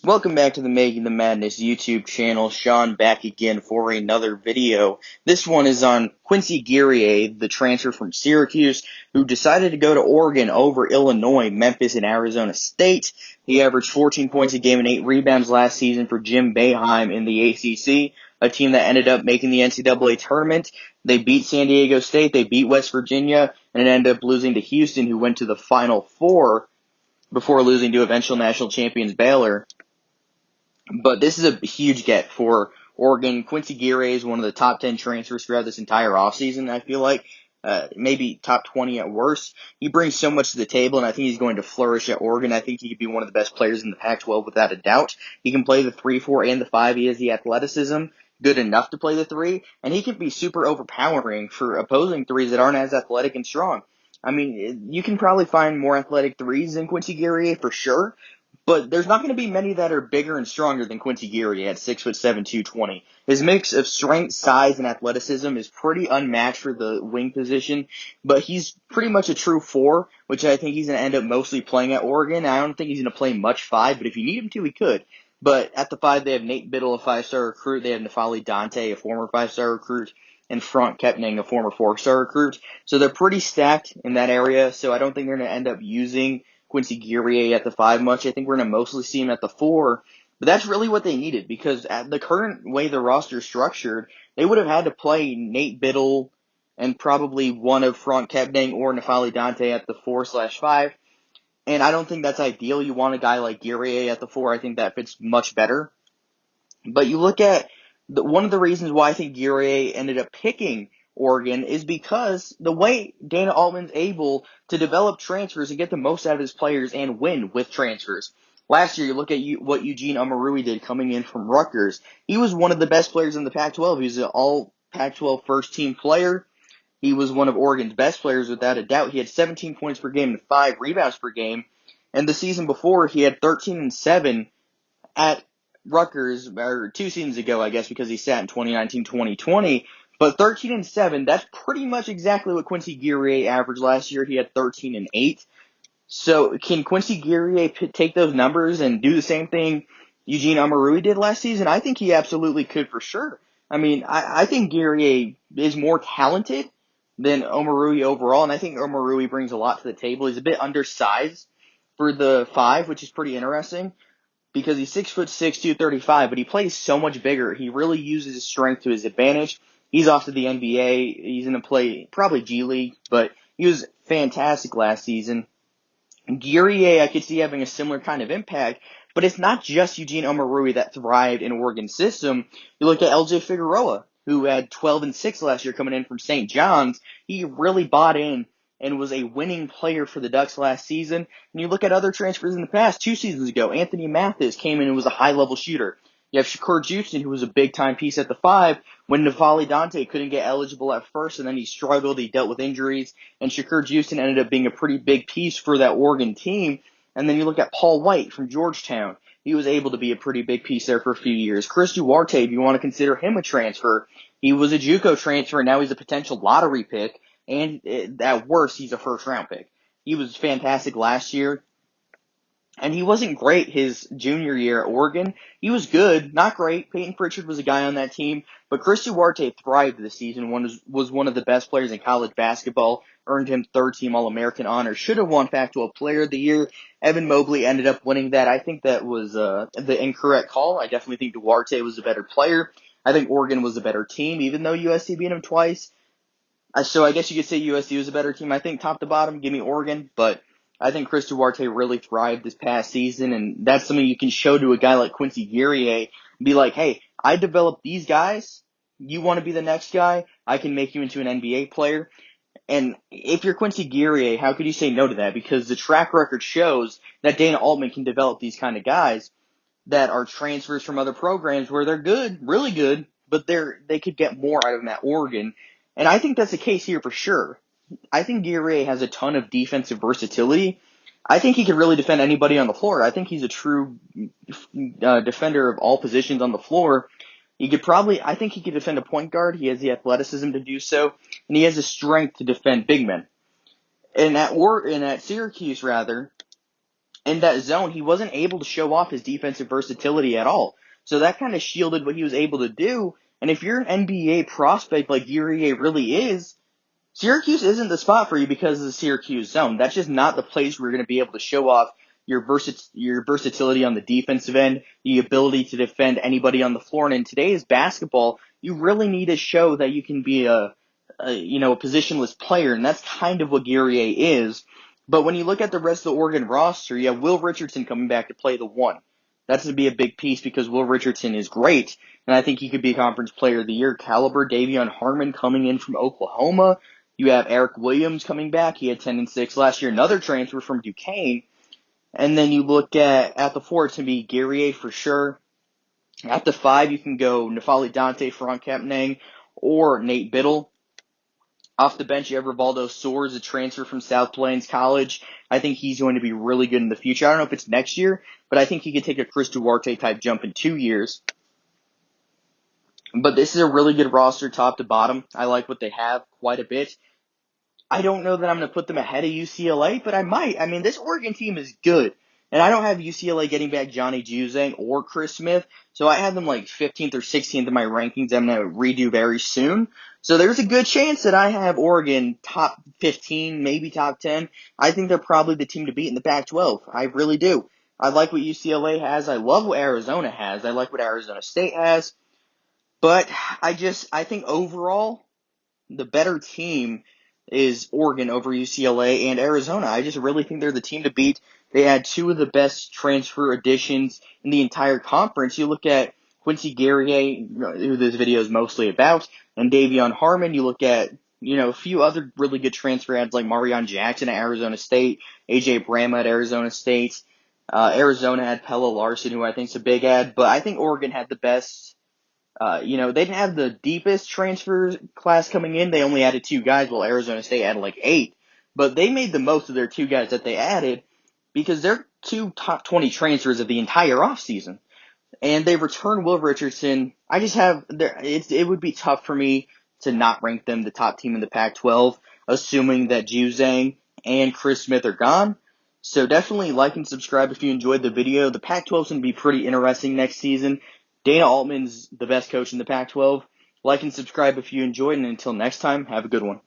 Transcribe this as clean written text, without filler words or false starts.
Welcome back to the Making the Madness YouTube channel. Sean back again for another video. This one is on Quincy Guerrier, the transfer from Syracuse, who decided to go to Oregon over Illinois, Memphis, and Arizona State. He averaged 14 points a game and 8 rebounds last season for Jim Boeheim in the ACC, a team that ended up making the NCAA tournament. They beat San Diego State, they beat West Virginia, and it ended up losing to Houston, who went to the Final Four before losing to eventual national champions Baylor. But this is a huge get for Oregon. Quincy Guerrier is one of the top 10 transfers throughout this entire offseason, I feel like. Maybe top 20 at worst. He brings so much to the table, and I think he's going to flourish at Oregon. I think he could be one of the best players in the Pac-12 without a doubt. He can play the 3, 4, and the 5. He has the athleticism, good enough to play the 3, and he can be super overpowering for opposing 3s that aren't as athletic and strong. I mean, you can probably find more athletic 3s than Quincy Guerrier for sure, but there's not going to be many that are bigger and stronger than Quincy Guerrier at 6'7", 220. His mix of strength, size, and athleticism is pretty unmatched for the wing position, but he's pretty much a true 4, which I think he's going to end up mostly playing at Oregon. I don't think he's going to play much 5, but if you need him to, he could. But at the 5, they have Nate Biddle, a 5-star recruit. They have Nafali Dante, a former 5-star recruit, and Frank Kepning, a former 4-star recruit. So they're pretty stacked in that area, so I don't think they're going to end up using Quincy Guerrier at the 5 much. I think we're going to mostly see him at the 4, but that's really what they needed, because at the current way the roster is structured, they would have had to play Nate Biddle and probably one of Frank Kepning or Nafali Dante at the 4/5, and I don't think that's ideal. You want a guy like Guerrier at the 4. I think that fits much better. But you look at one of the reasons why I think Guerrier ended up picking Oregon is because the way Dana Altman's able to develop transfers and get the most out of his players and win with transfers. Last year, you look at what Eugene Omoruyi did coming in from Rutgers. He was one of the best players in the Pac-12. He was an all Pac-12 first-team player. He was one of Oregon's best players without a doubt. He had 17 points per game and 5 rebounds per game. And the season before, he had 13 and 7 at Rutgers, or 2 seasons ago, I guess, because he sat in 2019-2020. But 13 and 7, that's pretty much exactly what Quincy Guerrier averaged last year. He had 13 and 8. So can Quincy Guerrier take those numbers and do the same thing Eugene Omoruyi did last season? I think he absolutely could for sure. I mean, I think Guerrier is more talented than Omoruyi overall, and I think Omoruyi brings a lot to the table. He's a bit undersized for the 5, which is pretty interesting, because he's 6'6", 235, but he plays so much bigger. He really uses his strength to his advantage. He's off to the NBA. He's going to play probably G League, but he was fantastic last season. Guerrier, I could see having a similar kind of impact, but it's not just Eugene Omoruyi that thrived in Oregon's system. You look at LJ Figueroa, who had 12 and 6 last year coming in from St. John's. He really bought in and was a winning player for the Ducks last season. And you look at other transfers in the past, 2 seasons ago, Anthony Mathis came in and was a high-level shooter. You have Shakur Juiceton, who was a big-time piece at the 5, when Nafali Dante couldn't get eligible at first, and then he struggled, he dealt with injuries, and Shakur Juiceton ended up being a pretty big piece for that Oregon team. And then you look at Paul White from Georgetown. He was able to be a pretty big piece there for a few years. Chris Duarte, if you want to consider him a transfer, he was a JUCO transfer, and now he's a potential lottery pick, and at worst, he's a first-round pick. He was fantastic last year, and he wasn't great his junior year at Oregon. He was good, not great. Peyton Pritchard was a guy on that team, but Chris Duarte thrived this season, was one of the best players in college basketball, earned him third-team All-American honor, should have won Pac-12 Player of the Year. Evan Mobley ended up winning that. I think that was the incorrect call. I definitely think Duarte was a better player. I think Oregon was a better team, even though USC beat him twice. So I guess you could say USC was a better team. I think top to bottom, give me Oregon, but I think Chris Duarte really thrived this past season, and that's something you can show to a guy like Quincy Guerrier and be like, hey, I developed these guys. You want to be the next guy? I can make you into an NBA player. And if you're Quincy Guerrier, how could you say no to that? Because the track record shows that Dana Altman can develop these kind of guys that are transfers from other programs where they're good, really good, but they could get more out of them at Oregon. And I think that's the case here for sure. I think Guerrier has a ton of defensive versatility. I think he can really defend anybody on the floor. I think he's a true defender of all positions on the floor. I think he could defend a point guard. He has the athleticism to do so, and he has the strength to defend big men. And at Syracuse, in that zone, he wasn't able to show off his defensive versatility at all. So that kind of shielded what he was able to do. And if you're an NBA prospect like Guerrier really is, Syracuse isn't the spot for you because of the Syracuse zone. That's just not the place where you're going to be able to show off your versatility on the defensive end, the ability to defend anybody on the floor. And in today's basketball, you really need to show that you can be a positionless player, and that's kind of what Guerrier is. But when you look at the rest of the Oregon roster, you have Will Richardson coming back to play the one. That's going to be a big piece because Will Richardson is great, and I think he could be a Conference Player of the Year caliber. Davion Harmon coming in from Oklahoma. You have Eric Williams coming back. He had 10 and 6 last year, another transfer from Duquesne. And then you look at the 4, it's going to be Guerrier for sure. At the 5, you can go Nafali Dante, Frank Kapnang, or Nate Biddle. Off the bench, you have Rivaldo Soares, a transfer from South Plains College. I think he's going to be really good in the future. I don't know if it's next year, but I think he could take a Chris Duarte type jump in 2 years. But this is a really good roster top to bottom. I like what they have quite a bit. I don't know that I'm going to put them ahead of UCLA, but I might. I mean, this Oregon team is good. And I don't have UCLA getting back Johnny Juzang or Chris Smith, so I have them like 15th or 16th in my rankings. I'm going to redo very soon. So there's a good chance that I have Oregon top 15, maybe top 10. I think they're probably the team to beat in the Pac-12. I really do. I like what UCLA has. I love what Arizona has. I like what Arizona State has. But I think overall, the better team is Oregon over UCLA and Arizona. I just really think they're the team to beat. They had 2 of the best transfer additions in the entire conference. You look at Quincy Guerrier, who this video is mostly about, and Davion Harmon. You look at, a few other really good transfer ads like Marion Jackson at Arizona State, AJ Bramma at Arizona State. Arizona had Pella Larson, who I think is a big ad, but I think Oregon had the best. They didn't have the deepest transfer class coming in. They only added 2 guys, while Arizona State added like 8. But they made the most of their 2 guys that they added because they're 2 top 20 transfers of the entire offseason. And they returned Will Richardson. It would be tough for me to not rank them the top team in the Pac-12, assuming that Juzang and Chris Smith are gone. So definitely like and subscribe if you enjoyed the video. The Pac-12 is going to be pretty interesting next season. Dana Altman's the best coach in the Pac-12. Like and subscribe if you enjoyed, and until next time, have a good one.